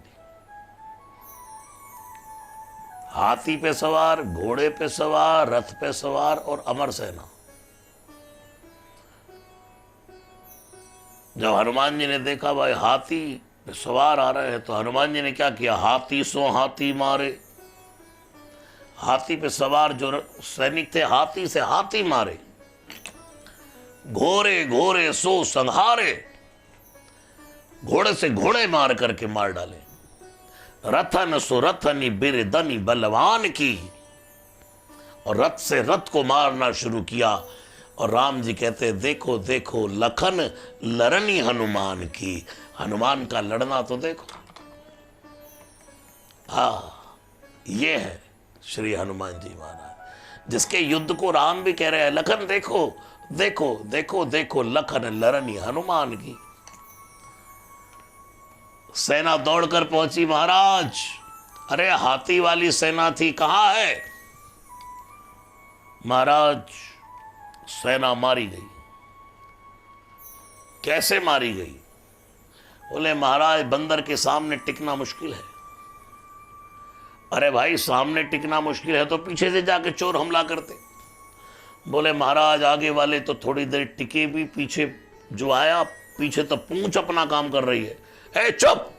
हाथी पे सवार, घोड़े पे सवार, रथ पे सवार और अमर सेना। जब हनुमान जी ने देखा भाई हाथी पे सवार आ रहे हैं तो हनुमान जी ने क्या किया, हाथी सो हाथी मारे। हाथी पे सवार जो सैनिक थे हाथी से हाथी मारे। घोड़े घोड़े सो संहारे। घोड़े से घोड़े मार करके मार डाले। रथन सुरथनी बिरदनी बलवान की, और रथ से रथ को मारना शुरू किया। और राम जी कहते देखो देखो लखन लड़नी हनुमान की, हनुमान का लड़ना तो देखो। ये है श्री हनुमान जी महाराज, जिसके युद्ध को राम भी कह रहे हैं लखन देखो देखो देखो देखो लखन लड़नी हनुमान की। सेना दौड़कर पहुंची महाराज। अरे हाथी वाली सेना थी, कहां है महाराज? सेना मारी गई। कैसे मारी गई? बोले महाराज बंदर के सामने टिकना मुश्किल है। अरे भाई सामने टिकना मुश्किल है तो पीछे से जाके चोर हमला करते। बोले महाराज आगे वाले तो थोड़ी देर टिके भी, पीछे जो आया पीछे तो पूंछ अपना काम कर रही है। ए चुप!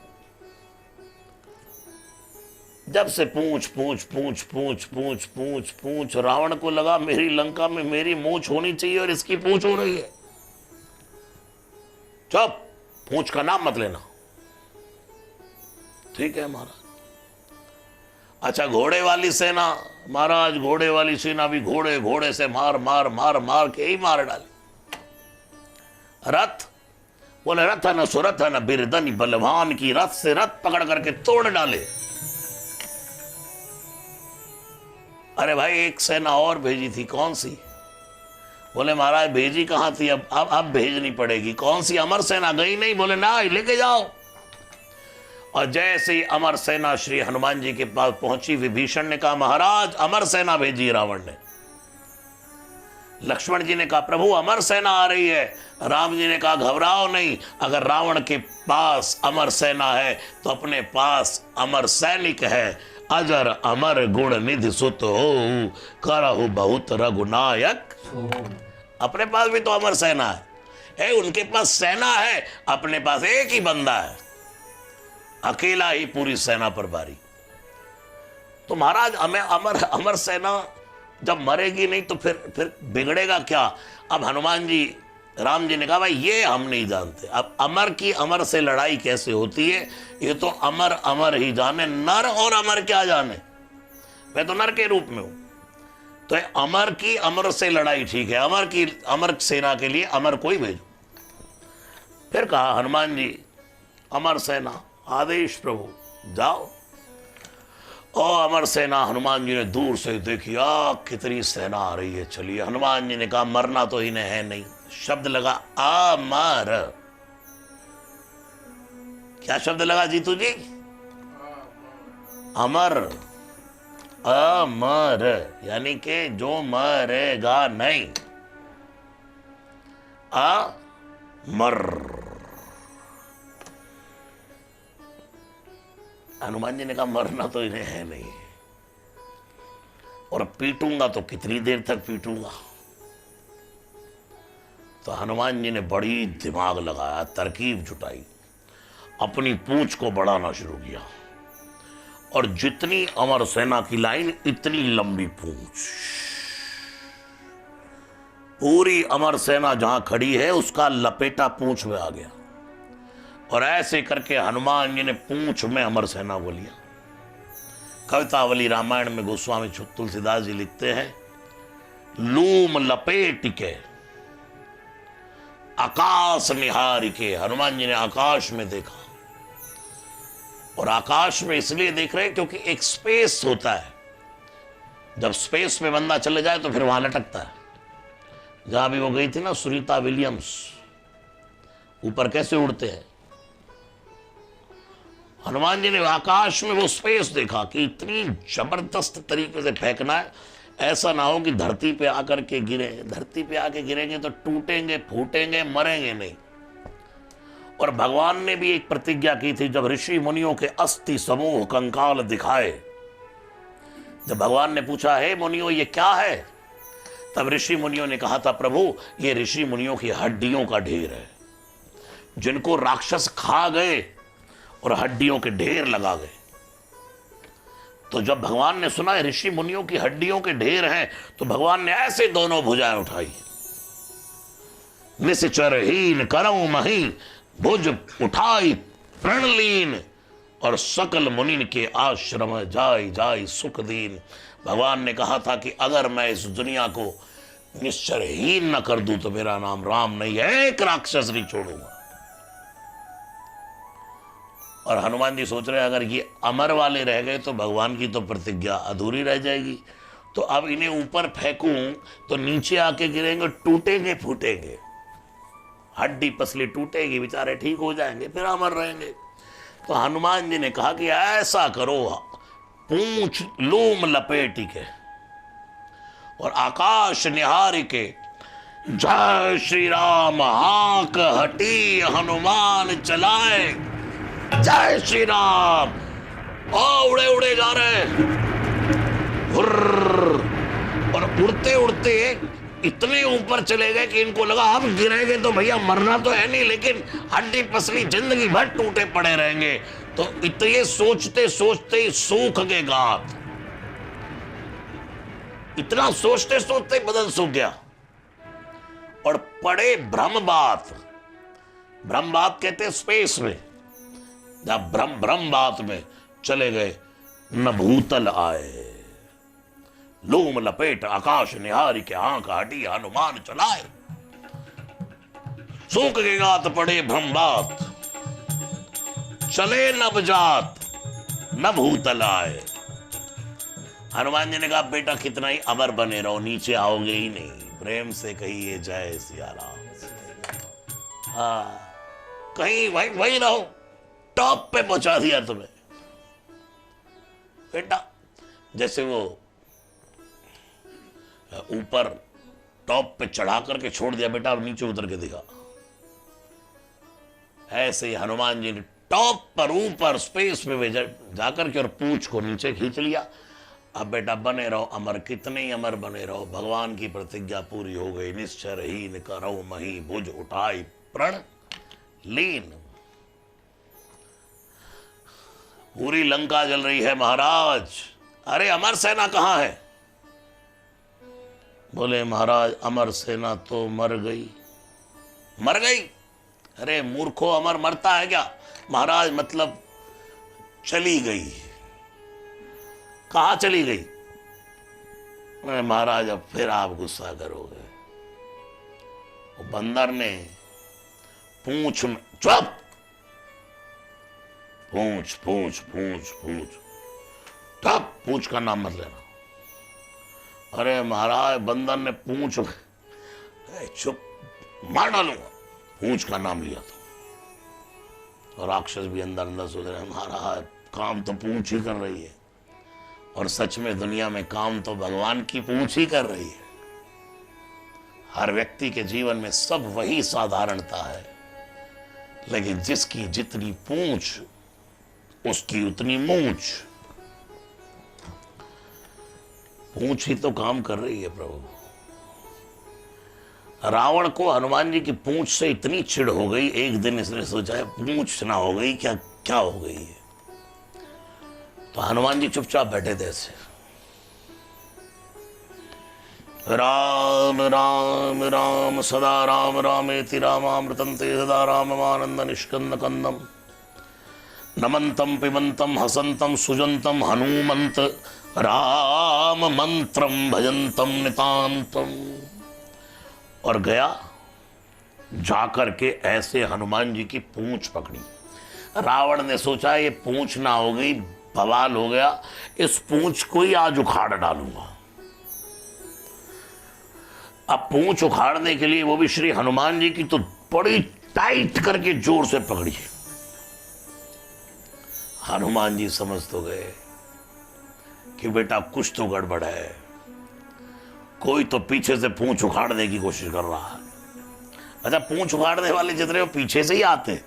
जब से पूंछ पूंछ पूंछ पूंछ पूंछ पूंछ पूंछ, रावण को लगा मेरी लंका में मेरी मूंछ होनी चाहिए और इसकी पूंछ हो रही है। चुप! पूंछ का नाम मत लेना। ठीक है महाराज। अच्छा घोड़े वाली सेना, महाराज घोड़े वाली सेना भी घोड़े घोड़े से मार मार मार मार के ही मार डाले। रथ, बोले रथन सुरथन बिरदनी बलवान की, रथ से रथ पकड़ करके तोड़ डाले। अरे भाई एक सेना और भेजी थी, कौन सी? बोले महाराज भेजी कहां थी, अब भेजनी पड़ेगी। कौन सी? अमर सेना गई नहीं। बोले ना, लेके जाओ। और जैसे ही अमर सेना श्री हनुमान जी के पास पहुंची, विभीषण ने कहा महाराज अमर सेना भेजी रावण ने। लक्ष्मण जी ने कहा प्रभु अमर सेना आ रही है। राम जी ने कहा घबराओ नहीं, अगर रावण के पास अमर सेना है तो अपने पास अमर सैनिक है। अजर अमर गुण निधि सुत हो, करहु बहुत रघुनायक। अपने पास भी तो अमर सेना है। उनके पास सेना है, अपने पास एक ही बंदा है, अकेला ही पूरी सेना पर भारी। तो महाराज हमें अमर सेना जब मरेगी नहीं तो फिर बिगड़ेगा क्या? अब हनुमान जी, राम जी ने कहा भाई ये हम नहीं जानते। अब अमर की अमर से लड़ाई कैसे होती है ये तो अमर अमर ही जाने। नर और अमर क्या जाने, मैं तो नर के रूप में हूं। तो अमर की अमर से लड़ाई ठीक है, अमर सेना के लिए अमर कोई भेजो। फिर कहा हनुमान जी अमर सेना आदेश प्रभु जाओ। और अमर सेना हनुमान जी ने दूर से देखी, कितनी सेना आ रही है, चलिए। हनुमान जी ने कहा मरना तो इन्हें है नहीं। शब्द लगा अमर। क्या शब्द लगा जीतू जी? अमर। अमर यानी कि जो मरेगा नहीं, अमर। हनुमान जी ने कहा मरना तो इन्हें है नहीं, और पीटूंगा तो कितनी देर तक पीटूंगा। तो हनुमान जी ने बड़ी दिमाग लगाया, तरकीब जुटाई, अपनी पूंछ को बढ़ाना शुरू किया। और जितनी अमर सेना की लाइन इतनी लंबी पूंछ। पूरी अमर सेना जहां खड़ी है उसका लपेटा पूंछ में आ गया। और ऐसे करके हनुमान जी ने पूंछ में अमर सेना को लिया। कवितावली रामायण में गोस्वामी तुलसीदास जी लिखते हैं, लूम लपेट के आकाश निहार के। हनुमान जी ने आकाश में देखा, और आकाश में इसलिए देख रहे हैं क्योंकि एक स्पेस होता है। जब स्पेस में बंदा चले जाए तो फिर वहां लटकता है। जहां भी वो गई थी ना सुनीता विलियम्स, ऊपर कैसे उड़ते हैं। हनुमान जी ने आकाश में वो स्पेस देखा कि इतनी जबरदस्त तरीके से फेंकना है, ऐसा ना हो कि धरती पे आकर के गिरे। धरती पे आके गिरेंगे तो टूटेंगे, फूटेंगे, मरेंगे नहीं। और भगवान ने भी एक प्रतिज्ञा की थी, जब ऋषि मुनियों के अस्थि समूह कंकाल दिखाए। जब भगवान ने पूछा हे मुनियों ये क्या है, तब ऋषि मुनियों ने कहा था प्रभु ये ऋषि मुनियों की हड्डियों का ढेर है, जिनको राक्षस खा गए और हड्डियों के ढेर लगा गए। तो जब भगवान ने सुना है ऋषि मुनियों की हड्डियों के ढेर हैं, तो भगवान ने ऐसे दोनों भुजाएं उठाई, निश्चरहीन करऊं मही भुज उठाई प्रणलीन, और सकल मुनिन के आश्रम जाय जाय सुख दीन। भगवान ने कहा था कि अगर मैं इस दुनिया को निश्चरहीन न कर दूं तो मेरा नाम राम नहीं है, एक राक्षस नहीं छोड़ूंगा। और हनुमान जी सोच रहे हैं अगर ये अमर वाले रह गए तो भगवान की तो प्रतिज्ञा अधूरी रह जाएगी। तो अब इन्हें ऊपर फेंकूं तो नीचे आके गिरेंगे, टूटेंगे फूटेंगे, हड्डी पसली टूटेगी, बेचारे ठीक हो जाएंगे, फिर अमर रहेंगे। तो हनुमान जी ने कहा कि ऐसा करो, पूंछ लूम लपेटी के और आकाश निहारी के, जय श्री राम हाक हटी हनुमान चलाए, जय श्री राम। उड़े उड़े जा रहे, और उड़ते उड़ते इतने ऊपर चले गए कि इनको लगा अब गिरेंगे तो भैया मरना तो है नहीं, लेकिन हड्डी पसली जिंदगी भर टूटे पड़े रहेंगे। तो इतने सोचते सोचते ही सूख गए गांठ, इतना सोचते सोचते बदन सूख गया और पड़े ब्रह्मबात। ब्रह्मबात कहते हैं स्पेस में, जब ब्रह्मबात में चले गए, न भूतल आए, लूम लपेट आकाश निहारी के, आंख हटी हनुमान चलाए, सूख के गात पड़े ब्रह्मबात, चले नभ जात न भूतल आए। हनुमान जी ने कहा बेटा कितना ही अमर बने रहो, नीचे आओगे ही नहीं, प्रेम से कहिए जय सिया राम। हाँ, कहीं वही रहो, टॉप पे पहुंचा दिया तुम्हें बेटा। जैसे वो ऊपर टॉप पे चढ़ा करके छोड़ दिया, बेटा अब नीचे उतर के दिखा। ऐसे ही हनुमान जी ने टॉप पर ऊपर स्पेस में जाकर के और पूंछ को नीचे खींच लिया। अब बेटा बने रहो अमर, कितने ही अमर बने रहो, भगवान की प्रतिज्ञा पूरी हो गई। निश्चरहीन करो मही, भुज उठाई प्रण लीन। पूरी लंका जल रही है महाराज। अरे अमर सेना कहां है? बोले महाराज अमर सेना तो मर गई। मर गई? अरे मूर्खो, अमर मरता है क्या? महाराज मतलब चली गई। कहां चली गई? महाराज अब फिर आप गुस्सा करोगे। वो बंदर ने पूंछ में, चुप, पूंछ पूंछ पूंछ पूंछ, तब पूंछ का नाम मत लेना। अरे महाराज बंदर ने पूंछ, चुप, मार डालूंगा, पूंछ का नाम लिया तो। और राक्षस भी अंदर अंदर सोच रहे महाराज काम तो पूंछ ही कर रही है, और सच में दुनिया में काम तो भगवान की पूंछ ही कर रही है। हर व्यक्ति के जीवन में सब वही साधारणता है, लेकिन जिसकी जितनी पूंछ उसकी उतनी मूंछ। पूंछ ही तो काम कर रही है प्रभु। रावण को हनुमान जी की पूंछ से इतनी चिढ़ हो गई, एक दिन इसने सोचा है पूंछ ना हो गई क्या, क्या हो गई है। तो हनुमान जी चुपचाप बैठे थे ऐसे, राम राम राम सदा राम रामेति रामामृतं ते सदा राममानंद निष्कंद कंदम नमंतम पिबंतम हसंतम सुजंतम हनुमंत राम मंत्रम भजंतम नितांतम। और गया जाकर के ऐसे हनुमान जी की पूंछ पकड़ी। रावण ने सोचा ये पूंछ ना हो गई, बवाल हो गया, इस पूंछ को ही आज उखाड़ डालूंगा। अब पूंछ उखाड़ने के लिए वो भी श्री हनुमान जी की तो बड़ी टाइट करके जोर से पकड़ी। हनुमान जी समझ तो गए कि बेटा कुछ तो गड़बड़ है, कोई तो पीछे से पूंछ उखाड़ने की कोशिश कर रहा है। अच्छा, पूंछ उखाड़ने वाले जितने वो पीछे से ही आते,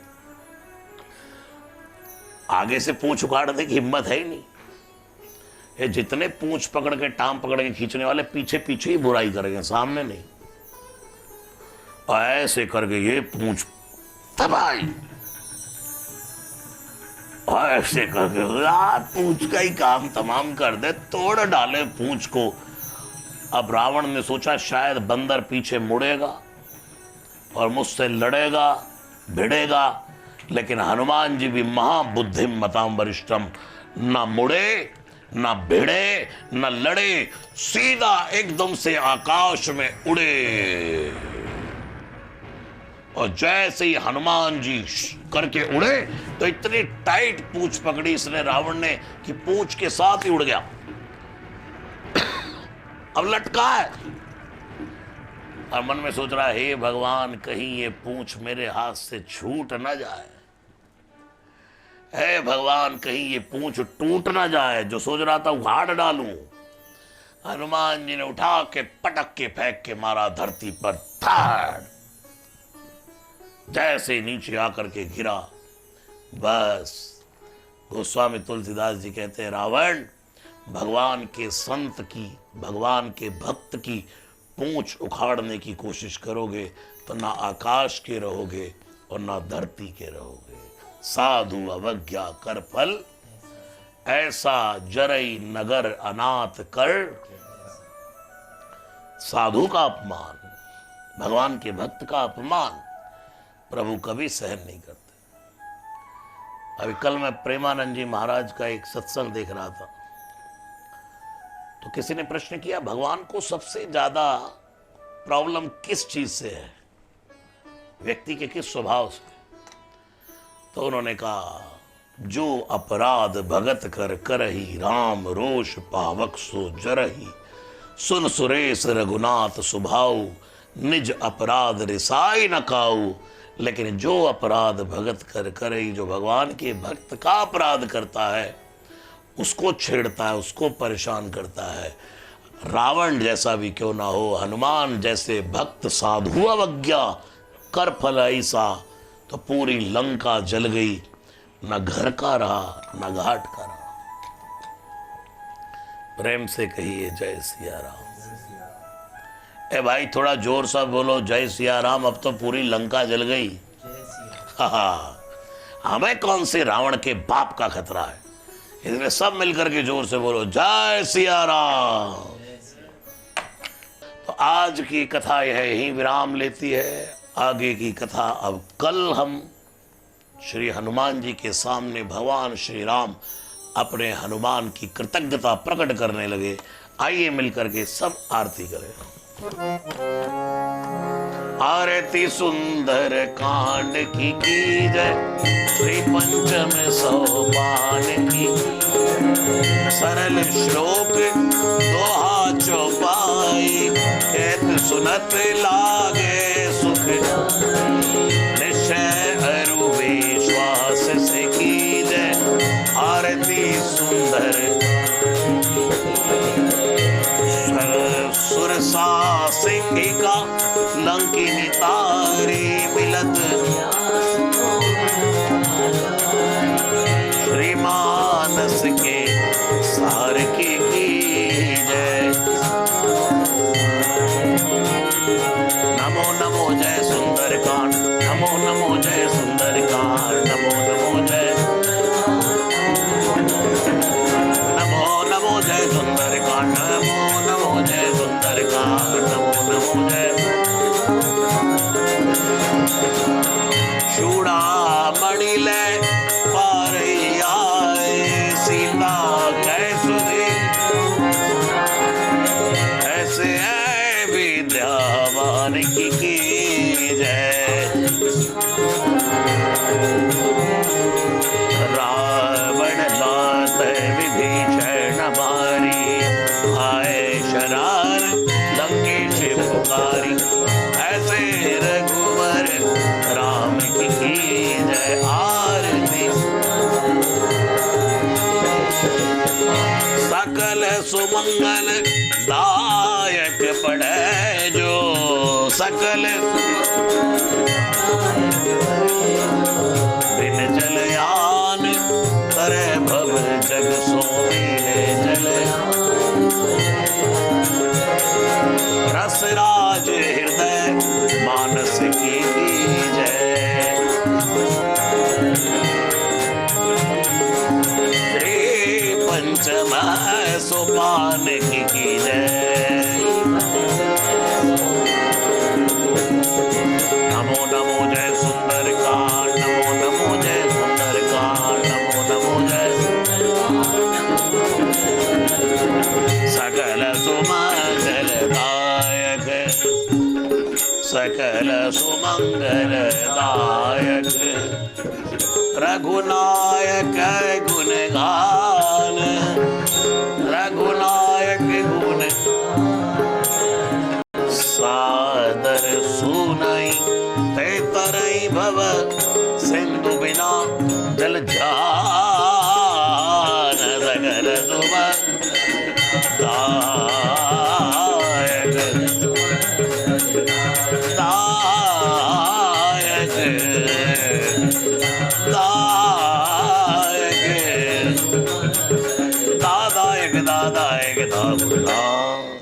आगे से पूंछ उखाड़ने की हिम्मत है ही नहीं। ये जितने पूंछ पकड़ के टांग पकड़ के खींचने वाले पीछे पीछे ही बुराई करेंगे, सामने नहीं। और ऐसे करके ये पूंछ तबाही, ऐसे करके पूंछ का ही काम तमाम कर दे, तोड़ डाले पूंछ को। अब रावण ने सोचा शायद बंदर पीछे मुड़ेगा और मुझसे लड़ेगा भिड़ेगा, लेकिन हनुमान जी भी महाबुद्धिम मताम वरिष्ठम, ना मुड़े ना भिड़े ना लड़े, सीधा एकदम से आकाश में उड़े। और जैसे ही हनुमान जी करके उड़े तो इतनी टाइट पूंछ पकड़ी इसने रावण ने कि पूंछ के साथ ही उड़ गया। अब लटका है और मन में सोच रहा है, हे भगवान कहीं ये पूंछ मेरे हाथ से छूट ना जाए, हे भगवान कहीं ये पूंछ टूट ना जाए, जो सोच रहा था उखाड़ डालूं। हनुमान जी ने उठा के पटक के फेंक के मारा धरती पर, धड़। जैसे नीचे आकर के गिरा, बस गोस्वामी तुलसीदास जी कहते हैं, रावण भगवान के संत की, भगवान के भक्त की पूंछ उखाड़ने की कोशिश करोगे तो ना आकाश के रहोगे और ना धरती के रहोगे। साधु अवज्ञा कर फल, ऐसा जरई नगर अनाथ कर। साधु का अपमान, भगवान के भक्त का अपमान प्रभु कभी सहन नहीं करते। अभी कल मैं प्रेमानंद जी महाराज का एक सत्संग देख रहा था, तो किसी ने प्रश्न किया, भगवान को सबसे ज्यादा प्रॉब्लम किस चीज से है, व्यक्ति के किस स्वभाव से? तो उन्होंने कहा, जो अपराध भगत कर करही, राम रोष पावक सो जरही, सुन सुरेश रघुनाथ सुभाऊ, निज अपराध रिसाई न काऊ। लेकिन जो अपराध भगत कर करही, जो भगवान के भक्त का अपराध करता है, उसको छेड़ता है, उसको परेशान करता है, रावण जैसा भी क्यों ना हो, हनुमान जैसे भक्त साधु अवज्ञा कर फल ऐसा, तो पूरी लंका जल गई, न घर का रहा न घाट का रहा। प्रेम से कहिए जय सिया राम। ए भाई थोड़ा जोर सा बोलो जय सिया राम, अब तो पूरी लंका जल गई। हाँ, हमें कौन से रावण के बाप का खतरा है, इसलिए सब मिलकर के जोर से बोलो जय सिया राम। तो आज की कथा यह ही विराम लेती है। आगे की कथा अब कल हम श्री हनुमान जी के सामने भगवान श्री राम अपने हनुमान की कृतज्ञता प्रकट करने लगे। आइए मिलकर के सब आरती करें। आरती सुंदर कांड की जय, श्री पंचम सोपान की, सरल श्लोक दोहा चौपाई, कहत सुनत लागे सुख, निश्चय अरु विश्वास से की जय। आरती सुंदर सुरसा सिंहिका, लंकिनी तारी मिलत, श्री मानस के सार की जय। नमो नमो जय सुंदर कांड, नमो नमो जय सुंदर कांड, नमो नमो जय, नमो नमो जय सुंदर कांड, नमो नमो जय सुंदर कांड, नमो नमो जय। चूड़ामणि ले पारैया, सीता कैसुधि, ऐसे है विद्यावान की जय। रावण लात विभीषण मारी, आए शरार लंकेश पुकारी, ऐसे रघुवर राम की जय। आरती सकल सुमंगल दायक पढ़े जो, सकल बिन जलयान करे भव जग सोमिले जल। रसराज हृदय मानस की जय। श्री पंचम सोपान की जय। नमो नमो जय सुंदर कांड, नमो नमो सकल सुमंगल दायक रघुनायक गुण गान रघुनायक गुण सादर सुनई ते तरई भव सिंधु बिना जल जान सगल सुमन दायक दायक दादायक दादायक दादायक दादा